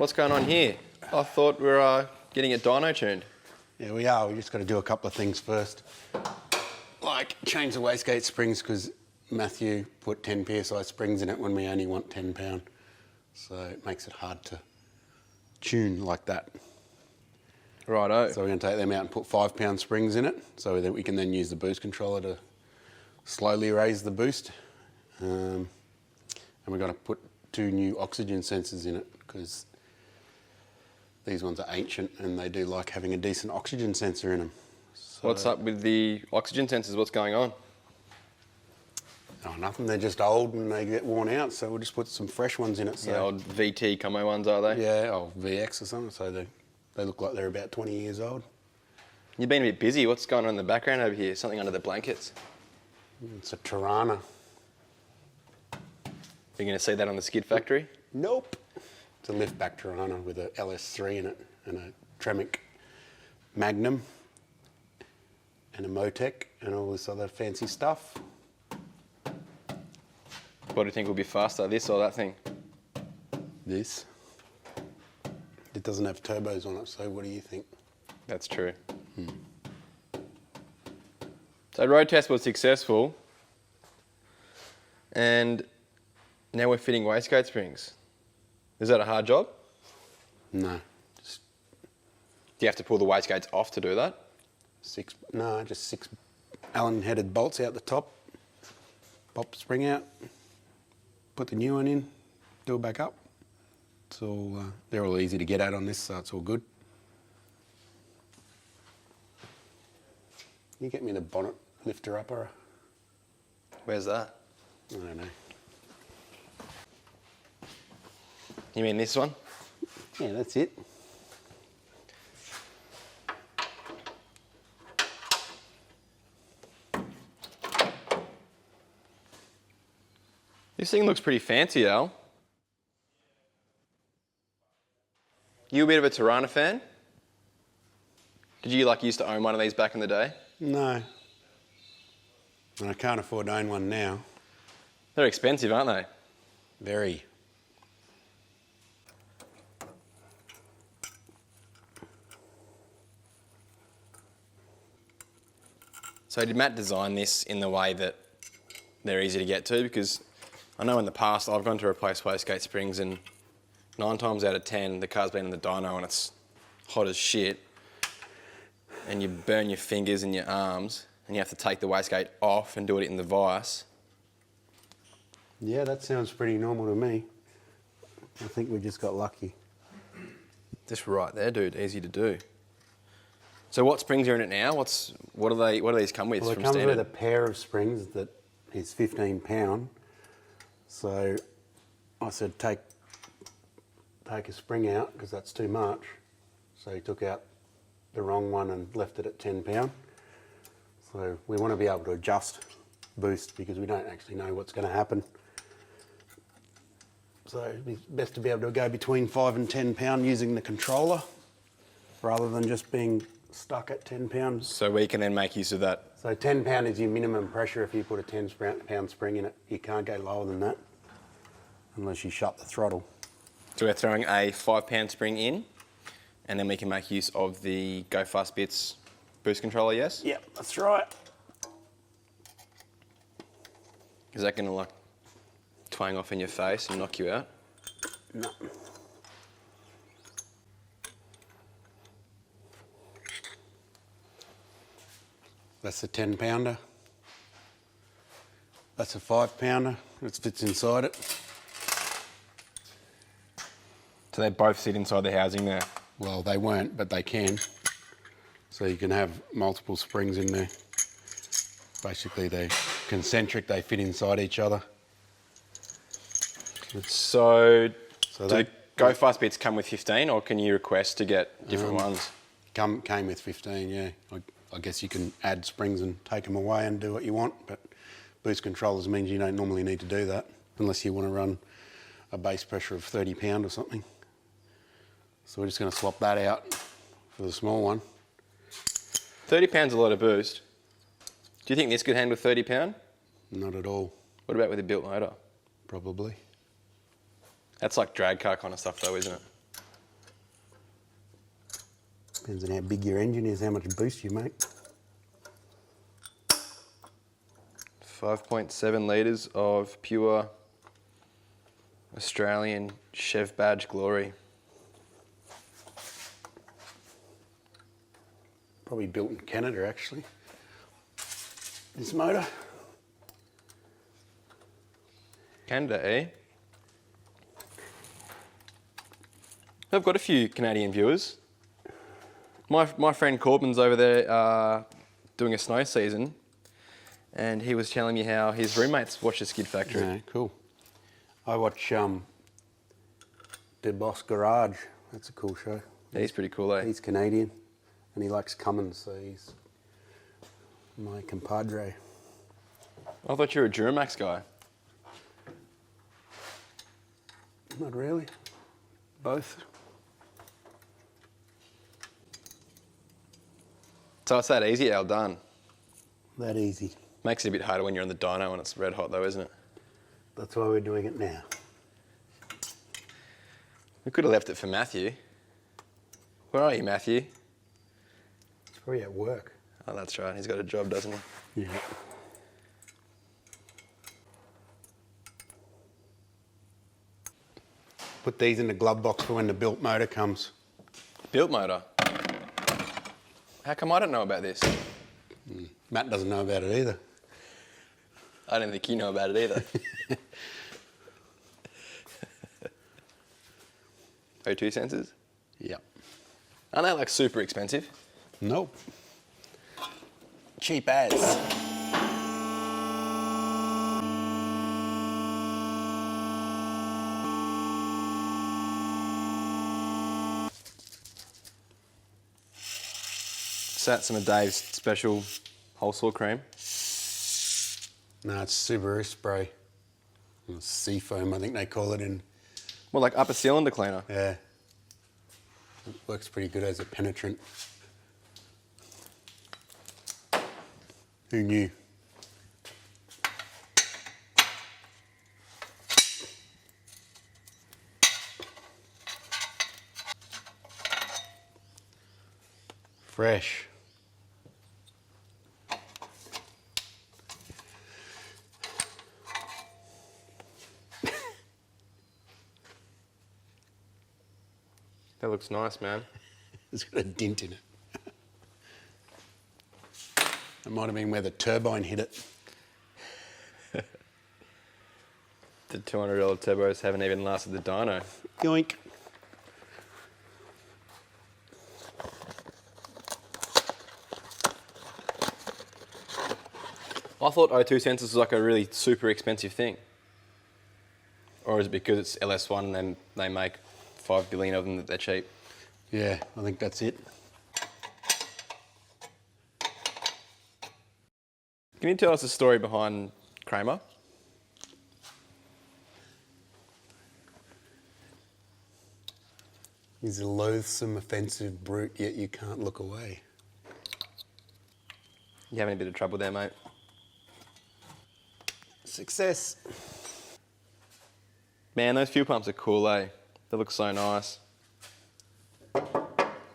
What's going on here? I thought we were getting it dyno tuned. Yeah, we are. We just got to do a couple of things first. Like change the wastegate springs because Matthew put 10 psi springs in it when we only want 10 pound. So it makes it hard to tune like that. Righto. So we're going to take them out and put 5 pound springs in it so that we can then use the boost controller to slowly raise the boost. And we're going to put 2 new oxygen sensors in it because these ones are ancient and they do like having a decent oxygen sensor in them. So, what's up with the oxygen sensors? What's going on? oh, nothing. They're just old and they get worn out, so we'll just put some fresh ones in it. So. Yeah, old VT Como ones, are they? Yeah, or VX or something. So they look like they're about 20 years old. You've been a bit busy. What's going on in the background over here? Something under the blankets? It's a Tirana. You're going to see that on the skid factory? Nope. It's a lift-back Tirana with a Ls3 in it and a Tremec Magnum and a Motec and all this other fancy stuff. What do you think will be faster, this or that thing? This. It doesn't have turbos on it, so what do you think? That's true. So road test was successful and now we're fitting wastegate springs. Is that a hard job? No. Do you have to pull the wastegates off to do that? Just 6 Allen-headed bolts out the top. Pop the spring out. Put the new one in. Do it back up. It's all, they're all easy to get at on this, so it's all good. Can you get me the bonnet lifter upper? Where's that? I don't know. You mean this one? Yeah, that's it. This thing looks pretty fancy, Al. You a bit of a Tirana fan? Did you used to own one of these back in the day? No. And I can't afford to own one now. They're expensive, aren't they? Very. So did Matt design this in the way that they're easy to get to? Because I know in the past I've gone to replace wastegate springs and 9 times out of 10 the car's been in the dyno and it's hot as shit and you burn your fingers and your arms and you have to take the wastegate off and do it in the vise. Yeah, that sounds pretty normal to me. I think we just got lucky. Just right there, dude. Easy to do. So what springs are in it now? What do these come with Well, it from comes standard? with a pair of springs that is 15 pound. So I said take a spring out because that's too much. So he took out the wrong one and left it at 10 pound. So we want to be able to adjust boost because we don't actually know what's going to happen. So it's best to be able to go between 5 and 10 pound using the controller rather than just being stuck at 10 pounds. So we can then make use of that. So 10 pound is your minimum pressure if you put a 10 pound spring in it. You can't go lower than that unless you shut the throttle. So we're throwing a 5 pound spring in and then we can make use of the Go Fast Bits boost controller, yes? Yep, that's right. Is that going to twang off in your face and knock you out? No. That's a 10 pounder. That's a 5 pounder. It fits inside it. So they both sit inside the housing there? Well, they won't, but they can. So you can have multiple springs in there. Basically, they're concentric, they fit inside each other. So do they the Go Fast Bits come with 15 or can you request to get different ones? came with 15, yeah. I guess you can add springs and take them away and do what you want, but boost controllers means you don't normally need to do that unless you want to run a base pressure of 30 pound or something. So we're just going to swap that out for the small one. 30 pound's a lot of boost. Do you think this could handle 30 pound? Not at all. What about with a built motor? Probably. That's like drag car kind of stuff though, isn't it? Depends on how big your engine is, how much boost you make. 5.7 litres of pure Australian Chev badge glory. Probably built in Canada, actually. This motor. Canada, eh? I've got a few Canadian viewers. My friend Corbin's over there doing a snow season, and he was telling me how his roommates watch the Skid Factory. Yeah, cool. I watch The Boss Garage. That's a cool show. Yeah, he's pretty cool, eh? He's Canadian, and he likes Cummins, so he's my compadre. I thought you were a Duramax guy. Not really. Both. So it's that easy, Al, done. That easy. Makes it a bit harder when you're on the dyno and it's red hot though, isn't it? That's why we're doing it now. We could have left it for Matthew. Where are you, Matthew? It's probably at work. Oh, that's right. He's got a job, doesn't he? Yeah. Put these in the glove box for when the built motor comes. Built motor. How come I don't know about this? Matt doesn't know about it either. I don't think you know about it either. O2 sensors? Yep. Aren't they like super expensive? Nope. Cheap as. Is that some of Dave's special whole saw cream? No, it's Subaru spray. Or seafoam, I think they call it in. Well, like upper cylinder cleaner. Yeah. It works pretty good as a penetrant. Who knew? Fresh. That looks nice, man. It's got a dent in it. It might have been where the turbine hit it. The $200 turbos haven't even lasted the dyno. Yoink. I thought O2 sensors was like a really super expensive thing. Or is it because it's Ls1 and then they make 5 billion of them that they're cheap? Yeah, I think that's it. Can you tell us the story behind Kramer? He's a loathsome, offensive brute, yet you can't look away. You having a bit of trouble there, mate? Success. Man, those fuel pumps are cool, eh? They look so nice.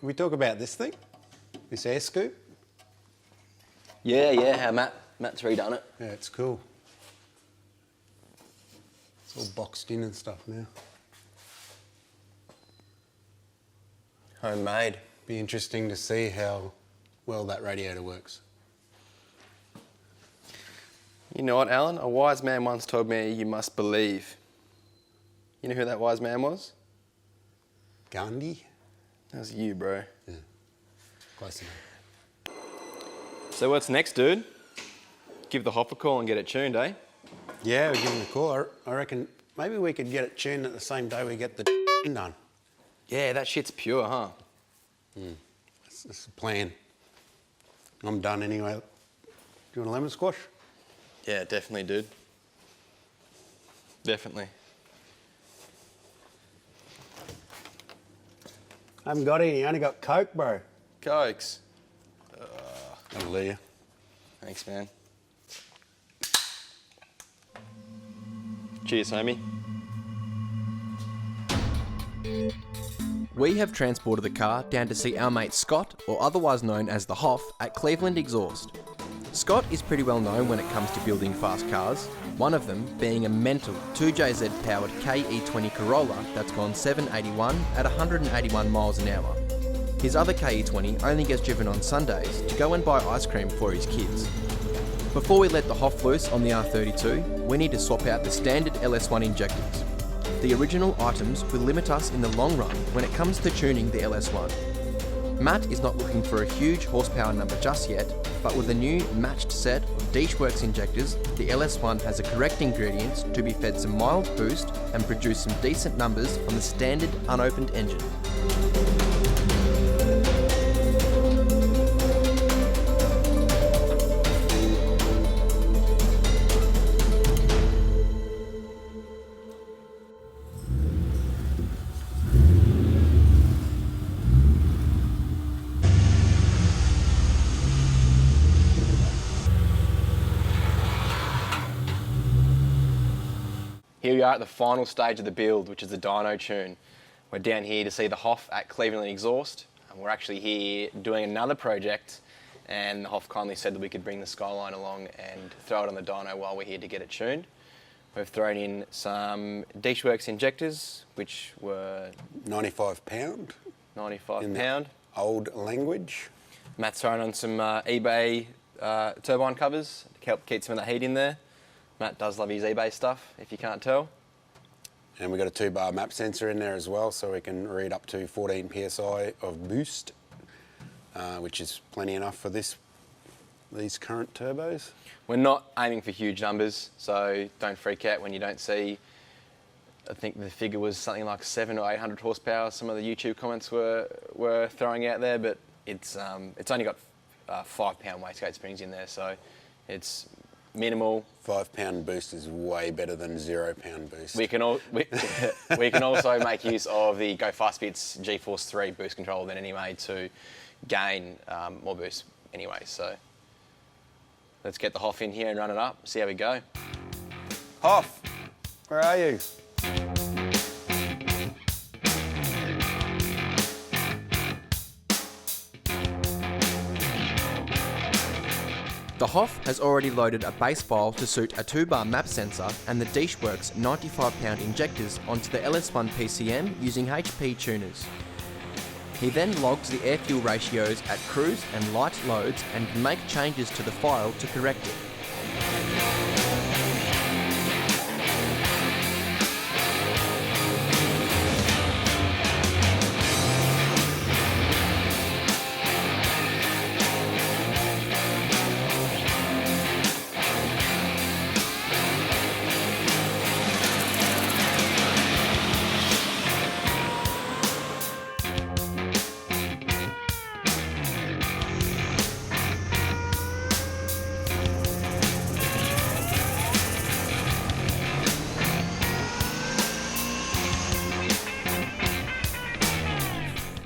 We talk about this thing? This air scoop? Yeah, how Matt's redone it. Yeah, it's cool. It's all boxed in and stuff now. Homemade. Be interesting to see how well that radiator works. You know what, Alan? A wise man once told me you must believe. You know who that wise man was? Gandhi? That was you, bro. Yeah, close enough. So what's next, dude? Give the hop a call and get it tuned, eh? Yeah, we're giving a call. I reckon maybe we could get it tuned at the same day we get the done. Yeah, that shit's pure, huh? That's the plan. I'm done anyway. Do you want a lemon squash? Yeah, definitely, dude. Definitely. I haven't got any, I only got Coke, bro. Cokes. Hallelujah. Thanks, man. Cheers, homie. We have transported the car down to see our mate Scott, or otherwise known as the Hoff, at Cleveland Exhaust. Scott is pretty well known when it comes to building fast cars, one of them being a mental 2JZ powered KE20 Corolla that's gone 781 at 181 miles an hour. His other KE20 only gets driven on Sundays to go and buy ice cream for his kids. Before we let the Hoff loose on the R32, we need to swap out the standard Ls1 injectors. The original items will limit us in the long run when it comes to tuning the Ls1. Matt is not looking for a huge horsepower number just yet, but with a new matched set of Dyno injectors, the Ls1 has the correct ingredients to be fed some mild boost and produce some decent numbers on the standard unopened engine. Here we are at the final stage of the build, which is the Dyno Tune. We're down here to see the Hoff at Cleveland Exhaust, and we're actually here doing another project, and the Hoff kindly said that we could bring the Skyline along and throw it on the dyno while we're here to get it tuned. We've thrown in some Dyno injectors, which were £95 95 in pound. the old language. Matt's thrown on some eBay turbine covers to help keep some of the heat in there. Matt does love his eBay stuff, if you can't tell. And we've got a 2-bar map sensor in there as well, so we can read up to 14 PSI of boost, which is plenty enough for these current turbos. We're not aiming for huge numbers, so don't freak out when you don't see, I think the figure was something like 700 or 800 horsepower. Some of the YouTube comments were throwing out there, but it's only got 5 pound wastegate springs in there, so it's minimal. 5 pound boost is way better than 0 pound boost. We can also make use of the Go Fast Bits G-Force 3 boost controller then anyway to gain more boost anyway. So let's get the Hoff in here and run it up, see how we go. Hoff, where are you? The Hoff has already loaded a base file to suit a 2-bar map sensor and the Dynoworks 95-pound injectors onto the Ls1 Pcm using HP tuners. He then logs the air-fuel ratios at cruise and light loads and can make changes to the file to correct it.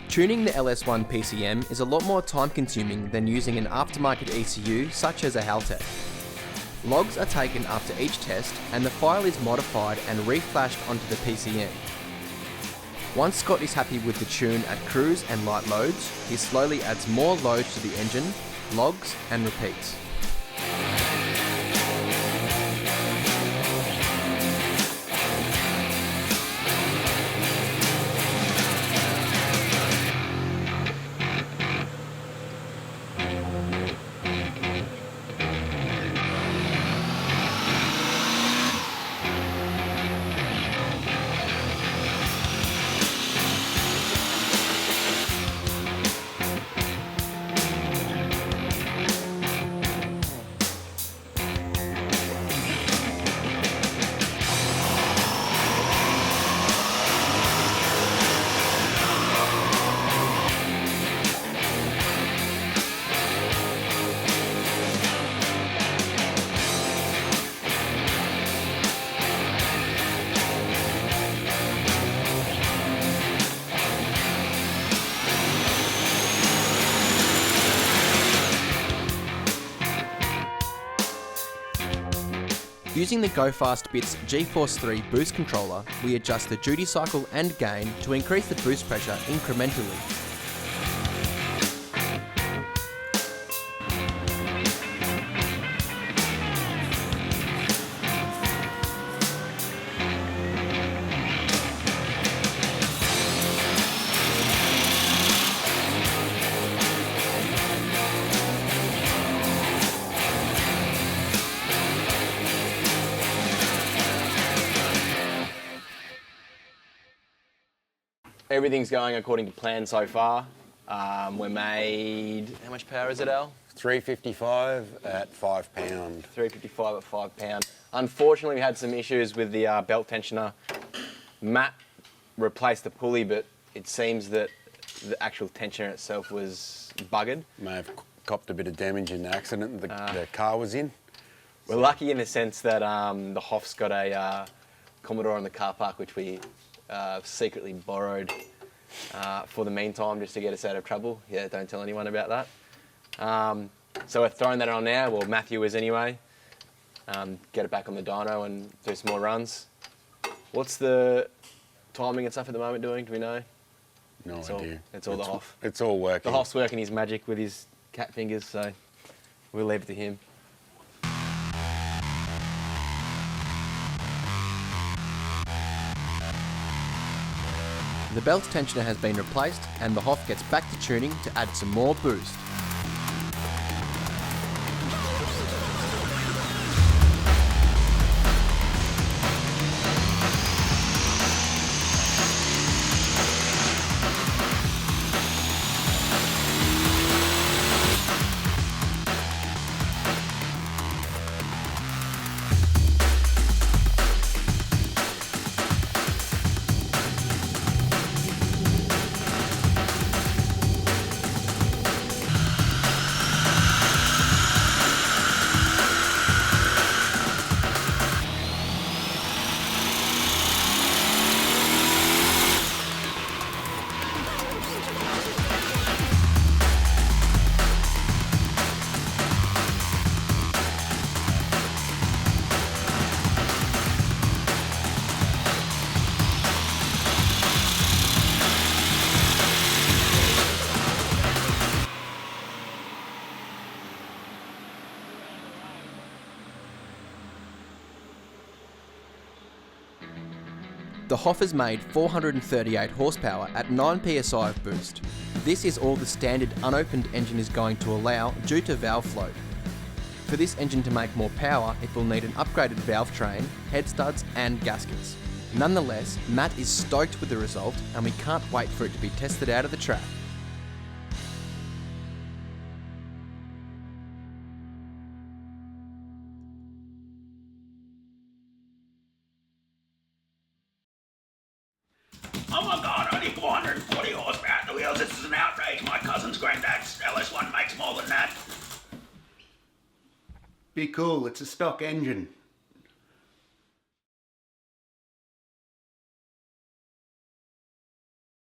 Tuning the Ls1 Pcm is a lot more time consuming than using an aftermarket ECU such as a Haltech. Logs are taken after each test and the file is modified and reflashed onto the PCM. Once Scott is happy with the tune at cruise and light loads, he slowly adds more loads to the engine, logs and repeats. Using the GoFast Bits G-Force 3 boost controller, we adjust the duty cycle and gain to increase the boost pressure incrementally. Everything's going according to plan so far. We're made, how much power is it, Al? 355 at £5. 355 at £5. Unfortunately, we had some issues with the belt tensioner. Matt replaced the pulley, but it seems that the actual tensioner itself was buggered. May have copped a bit of damage in the accident the car was in. We're lucky in the sense that the Hoff's got a Commodore in the car park, which we secretly borrowed for the meantime, just to get us out of trouble. Yeah, don't tell anyone about that. So we're throwing that on now, well, Matthew is anyway. Get it back on the dyno and do some more runs. What's the timing and stuff at the moment doing? Do we know? No idea. It's all the Hoff. It's all working. The Hoff's working his magic with his cat fingers, so we'll leave it to him. The belt tensioner has been replaced and the Hoff gets back to tuning to add some more boost. The Hoff has made 438 horsepower at 9 psi of boost. This is all the standard unopened engine is going to allow due to valve float. For this engine to make more power, it will need an upgraded valve train, head studs and gaskets. Nonetheless, Matt is stoked with the result and we can't wait for it to be tested out of the track. Oh my god, only 440 horsepower at the wheels. This is an outrage. My cousin's granddad's Ls1 makes more than that. Be cool, it's a stock engine.